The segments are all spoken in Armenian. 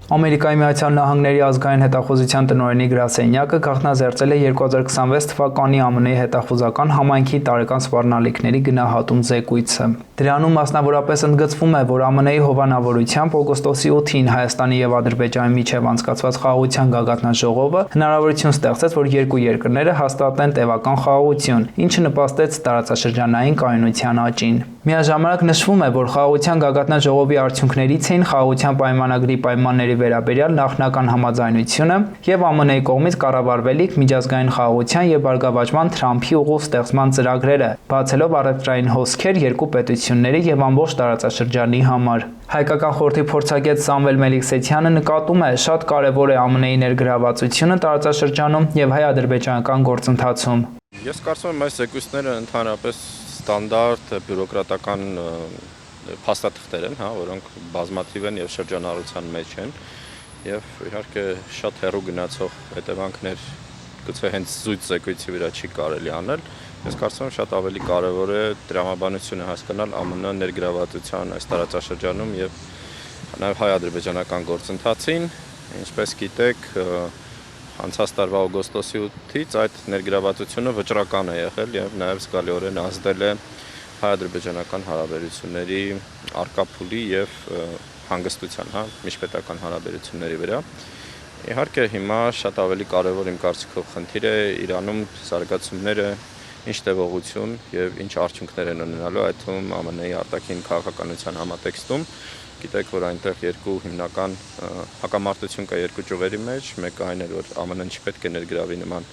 Ամերիկայի Միացյալ Նահանգների ազգային հետախուզության տնօրենի գրասենյակը գաղտնազերծել է 2026 թվականի ԱՄՆ-ի հետախուզական համայնքի տարեկան սպառնալիքների գնահատում զեկույցը։ Դրանում մասնավորապես ընդգծվում է, որ ԱՄՆ-ի հովանավորությամբ օգոստոսի 8-ին Հայաստանի եւ Ադրբեջանի միջև անցկացված խաղաղության գագաթնաժողովը հնարավորություն ստեղծեց, որ երկու երկրները հաստատեն տևական խաղաղություն, ինչը նպաստեց տարածաշրջանային կայունության աճին։ Միաժամանակ նշվում է, որ խաղաղության գագաթնաժողովի արդյունքներից էին խաղաղության պայմանագրի պայմանների վերաբերյալ նախնական համաձայնությունը եւ ԱՄՆ-ի կողմից կառավարվելիք միջազգային խաղաղության եւ բարգավաճման Թրամփի ուղու ստեղծման ծրագրերը, բացելով առևտրային հոսքեր երկու պետությունների եւ ամբողջ տարածաշրջանի համար։ Հայկական խորհրդի փորձագետ Սամվել Մելիքսեթյանը նկատում է, շատ կարևոր է ԱՄՆ-ի ներգրավվածությունը տարածաշրջանում եւ հայ-ադրբեջանական գործընթացում։ Ես կարծում եմ, այս զեկույցները ընդհանրապես ստանդարտ բյուրոկրատական փաստաթղթեր են, որոնք բազմաթիվ են եւ շրջանառության մեջ են եւ իհարկե շատ հեռու գնացող հետևանքներ գուցե հենց զույգ զեկույցի վրա չի կարելի անել։ Ես կարծում եմ, շատ ավելի կարեւոր է տրամաբանությունը հասկանալ ԱՄՆ ներգրավվածության այս տարածաշրջանում եւ նաեւ հայ-ադրբեջանական գործընթացին, ինչպես գիտեք, անցած տարվա օգոստոսի 8-ից այդ ներգրավվածությունը վճռական է եղել եւ նաեւ զգալիորեն ազդել է հայ-ադրբեջանական հարաբերությունների արկա փուլի եւ հանգստության, միջպետական հարաբերությունների վրա։ Իհարկե հիմա շատ ավելի կարեւոր իմ կարծիքով խնդիր է Իրանում զարգացումները ինչ տևողություն եւ ինչ արդյունքներ են ունենալու այդ թվում ԱՄՆ-ի արտաքին քաղաքականության համատեքստում։ Գիտեք, որ այնտեղ երկու հիմնական հակամարտություն կա երկու ճյուղերի մեջ, մեկը այն է, որ ԱՄՆ-ն չպետք է ներգրավի նման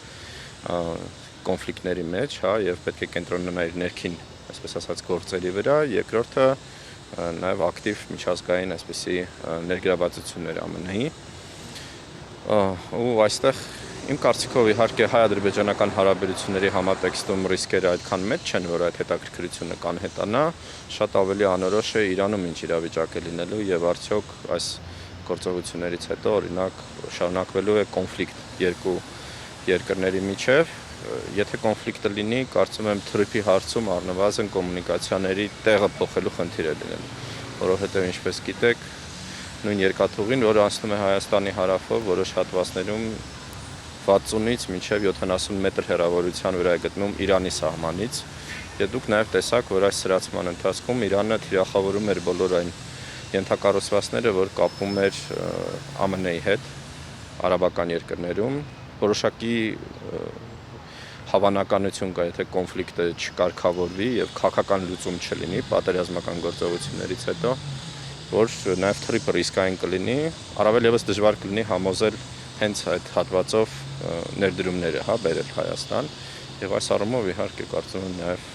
կոնֆլիկտների մեջ, եւ պետք է կենտրոնանա իր ներքին, այսպես ասած, գործերի վրա, երկրորդը նաեւ ակտիվ միջազգային այսպիսի ներգրավվածություններ ԱՄՆ-ի։ Ու այստեղ իմ կարծիքով իհարկե հայ-ադրբեջանական հարաբերությունների համատեքստում ռիսկերը այդքան մեծ չեն, որ այդ հետաքրքրությունը կանհետանա, շատ ավելի անորոշ է Իրանում ինչ իրավիճակ է լինելու եւ արդյոք այս գործողություններից հետո օրինակ շարունակվելու է կոնֆլիկտ երկու երկրների միջև, եթե կոնֆլիկտը լինի, կարծում եմ թրիփի հարցում առնվազն կոմունիկացիաների տեղը փոխելու խնդիր է լինելու, որովհետեւ ինչպես գիտեք, նույն երկաթուղին, որը անցնում է Հայաստանի հարավով, որոշ հատվածներում 60-ից մինչև 70 մետր հեռավորության վրա է գտնվում Իրանի սահմանից, եւ դուք նաեւ տեսաք, որ այս սրացման ընթացքում Իրանը թիրախավորում էր բոլոր այն ենթակառուցվածքները, որ կապում էր ԱՄՆ-ի հետ արաբական երկրներում, որոշակի հավանականություն կա, եթե կոնֆլիկտը չկարգավորվի եւ քաղաքական լուծում չլինի պատերազմական գործողություններից հետո, որ նաեւ թրիփը ռիսկային կլինի, առավել եւս դժվար կլինի համոզել հենց այդ հատվածով ներդրումները բերել Հայաստան եւ այս առումով իհարկե կարծում եմ նաեւ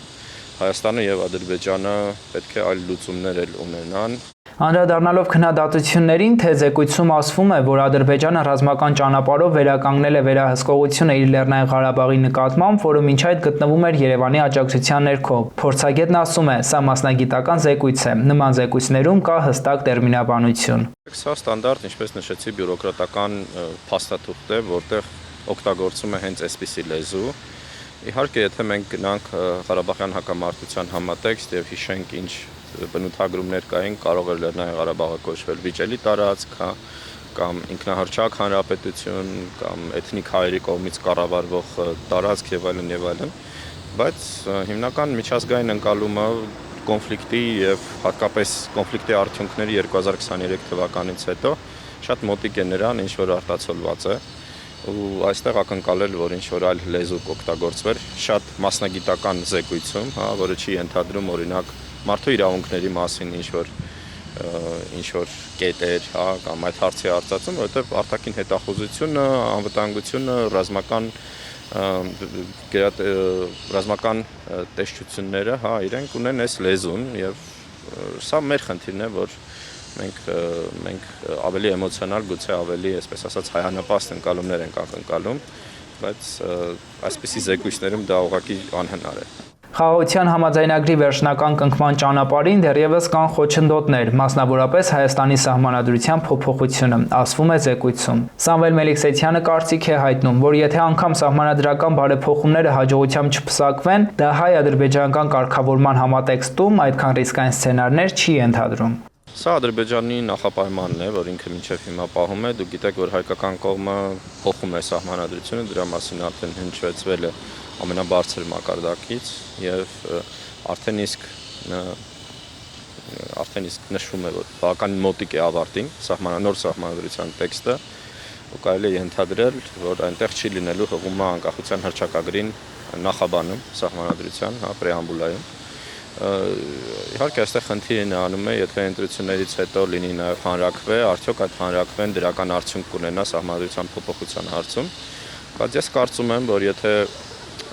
Հայաստանը եւ Ադրբեջանը պետք է այլ լուծումներ ունենան։ Անդրադառնալով քննադատություններին, թե զեկույցում ասվում է, որ Ադրբեջանը ռազմական ճանապարհով վերականգնել է վերահսկողությունը իր Լեռնային Ղարաբաղի նկատմամբ, որը մինչ այդ գտնվում էր Երևանի աջակցության ներքո։ Փորձագետն ասում է, սա մասնագիտական զեկույց է, նման զեկույցներում կա հստակ տերմինաբանություն։ Սա ստանդարտ, ինչպես նշեցի, բյուրոկրատական փաստաթուղթ է, որտեղ օգտագործում է հենց այսպիսի լեզու։ Իհարկե, եթե մենք գնանք Ղարաբաղյան հակամարտության համատեքստ եւ հիշենք ինչ բնութագրումներ կային, կարող էր Լեռնային Ղարաբաղը կոչվել վիճելի տարածք, կամ ինքնահռչակ հանրապետություն, կամ էթնիկ հայերի կողմից կառավարվող տարածք եւ այլն եւ այլն, բայց հիմնական միջազգային ընկալումը կոնֆլիկտի եւ հատկապես կոնֆլիկտի արդյունքների 2023 թվականից հետո շատ մոտիկ է նրան, ինչ որ արտացոլված է, ու այստեղ ակնկալել, որ ինչ որ այլ լեզու կօգտագործվեր շատ մասնագիտական զեկույցում, որը չի ենթադրում օրինակ մարդու իրավունքների մասին ինչ որ կետեր, կամ այդ հարցի արծացում, որովհետև արտաքին հետախուզությունը, անվտանգությունը, ռազմական տեսչությունները, իրենք ունեն այս լեզուն եւ սա մեր խնդիրն է, որ մենք ավելի էմոցիոնալ, գուցե ավելի, այսպես ասած, հայանպաստ ընկալումներ ենք ակնկալում, բայց այսպիսի զեկույցներում դա ուղղակի անհնար է։ Խաղաղության համաձայնագրի վերջնական կնքման ճանապարհին դեռևս կան խոչընդոտներ, մասնավորապես Հայաստանի սահմանադրության փոփոխությունը, ասվում է զեկույցում։ Սամվել Մելիքսեթյանը կարծիք է հայտնում, որ եթե անգամ սահմանադրական բարեփոխումները հաջողությամբ չփսակվեն, դա հայ-ադրբեջանական կարգավորման համատեքստում այդքան ռիսկային սցենարներ չի ենթադրում։ Սա Ադրբեջանի նախապայմանն է, որ ինքը մինչև հիմա պահում է։ Դուք գիտեք, որ հայկական կողմը փոխում է սահմանադրությունը, դրա մասին արդեն հնչեցվել է ամենաբարձր մակարդակից եւ արդեն իսկ նշվում է, որ բավականին մոտիկ է ավարտին նոր սահմանադրության տեքստը, ու կարելի է ենթադրել, որ այնտեղ չի լինելու հղումը անկախության հռչակագրին նախաբանում սահմանադրության, պրեամբուլայում։ Իհարկե այստեղ խնդիրն անում է, եթե ընտրություններից հետո լինի նաև հանրաքվե, արդյոք այդ հանրաքվեն դրական արդյունք կունենա սահմանադրության փոփոխության հարցում, բայց ես կարծում եմ, որ եթե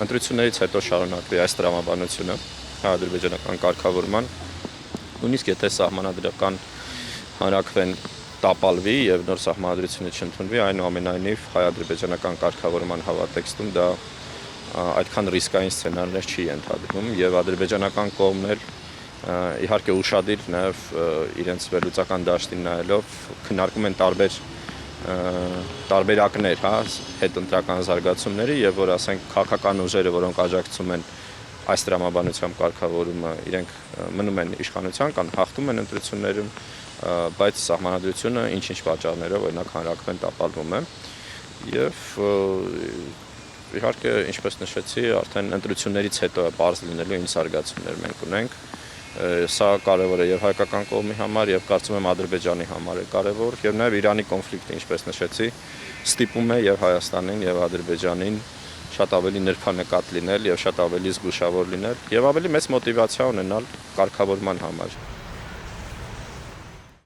ընտրություններից հետո շարունակվի այս տրամաբանությունը հայ-ադրբեջանական կարգավորման, նույնիսկ եթե սահմանադրական հանրաքվեն տապալվի եւ նոր սահմանադրությունը չընդունվի, այնուամենայնիվ հայ-ադրբեջանական կարգավորման հավատեքստում դա այդքան ռիսկային սցենարներ չի ենթադրվում եւ ադրբեջանական կողմն էլ իհարկե ուշադիր նաեւ իրենց վերլուծական դաշտին նայելով քննարկում են տարբերակներ, հետընտրական զարգացումների եւ որ ասենք քաղաքական ուժերը, որոնք աջակցում են այս տրամաբանությամբ կարգավորումը, իրենք մնում են իշխանության կամ հաղթում են ընտրություններում, բայց սահմանադրությունը ինչ-ինչ պատճառներով օրինակ հանրաքվեն տապալվում է եւ իհարկե, ինչպես նշեցի, արդեն ընտրություններից հետո պարզ լինելու ինչ զարգացումներ մենք ունենք։ Սա կարևոր է եւ հայկական կողմի համար եւ կարծում եմ Ադրբեջանի համար է կարևոր եւ նաեւ Իրանի կոնֆլիկտը, ինչպես նշեցի, ստիպում է եւ Հայաստանին եւ Ադրբեջանին շատ ավելի նրբանկատ լինել եւ շատ ավելի զգուշավոր լինել եւ ավելի մեծ մոտիվացիա ունենալ կարգավորման համար։